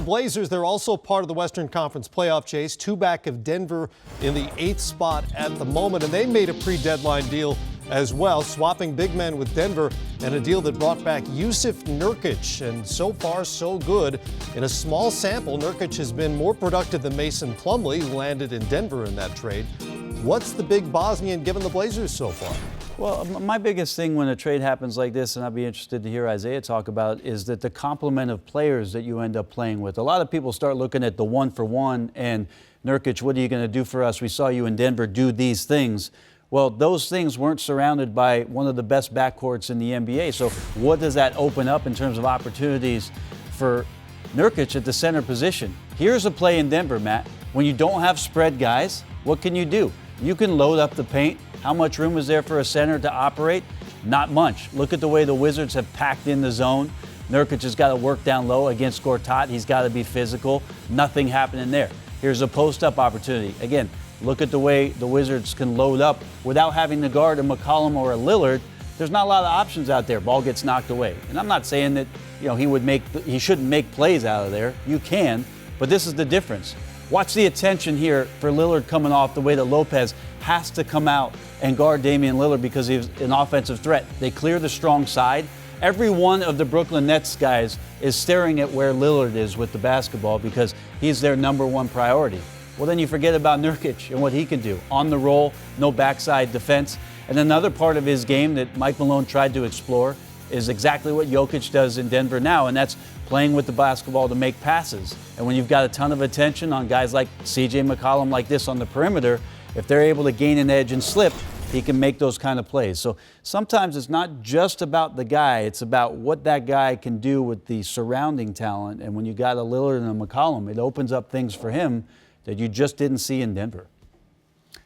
the Blazers, they're also part of the Western Conference playoff chase, two back of Denver in the 8th spot at the moment, and they made a pre-deadline deal as well, swapping big men with Denver, and a deal that brought back Jusuf Nurkic. And so far, so good. In a small sample, Nurkic has been more productive than Mason Plumlee, who landed in Denver in that trade. What's the big Bosnian given the Blazers so far? Well, my biggest thing when a trade happens like this, and I'd be interested to hear Isaiah talk about, is that the complement of players that you end up playing with. A lot of people start looking at the one-for-one and Nurkic, what are you going to do for us? We saw you in Denver do these things. Well, those things weren't surrounded by one of the best backcourts in the NBA. So what does that open up in terms of opportunities for Nurkic at the center position? Here's a play in Denver, Matt. When you don't have spread guys, what can you do? You can load up the paint. How much room is there for a center to operate? Not much. Look at the way the Wizards have packed in the zone. Nurkic has got to work down low against Gortat. He's got to be physical. Nothing happening there. Here's a post-up opportunity. Again, look at the way the Wizards can load up without having to guard a McCollum or a Lillard. There's not a lot of options out there. Ball gets knocked away. And I'm not saying that he shouldn't make plays out of there. You can, but this is the difference. Watch the attention here for Lillard coming off, the way that Lopez has to come out and guard Damian Lillard because he's an offensive threat. They clear the strong side. Every one of the Brooklyn Nets guys is staring at where Lillard is with the basketball because he's their number one priority. Well, then you forget about Nurkic and what he can do. On the roll, no backside defense. And another part of his game that Mike Malone tried to explore is exactly what Jokic does in Denver now, and that's playing with the basketball to make passes. And when you've got a ton of attention on guys like C.J. McCollum like this on the perimeter, if they're able to gain an edge and slip, he can make those kind of plays. So sometimes it's not just about the guy, it's about what that guy can do with the surrounding talent. And when you got a Lillard and a McCollum, it opens up things for him that you just didn't see in Denver.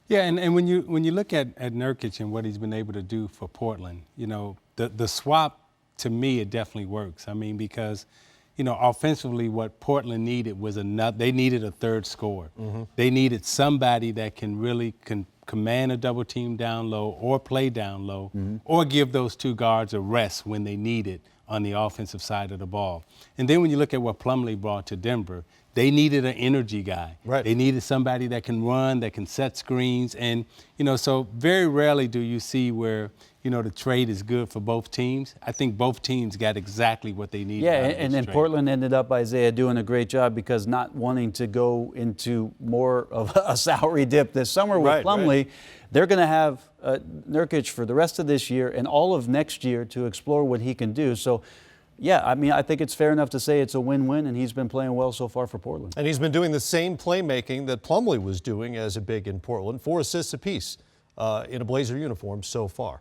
Yeah, and when you look at Nurkic and what he's been able to do for Portland, the swap, to me, it definitely works. I mean, because, offensively, what Portland needed was they needed a third scorer. Mm-hmm. They needed somebody that can really command a double team down low or play down low, mm-hmm. or give those two guards a rest when they need it on the offensive side of the ball. And then when you look at what Plumlee brought to Denver, they needed an energy guy. Right. They needed somebody that can run, that can set screens. And, so very rarely do you see where, the trade is good for both teams. I think both teams got exactly what they needed. Yeah, and then Portland ended up, Isaiah, doing a great job because not wanting to go into more of a salary dip this summer with Plumlee. Right. They're going to have Nurkic for the rest of this year and all of next year to explore what he can do. So, yeah, I think it's fair enough to say it's a win-win, and he's been playing well so far for Portland. And he's been doing the same playmaking that Plumlee was doing as a big in Portland, 4 assists apiece in a Blazer uniform so far.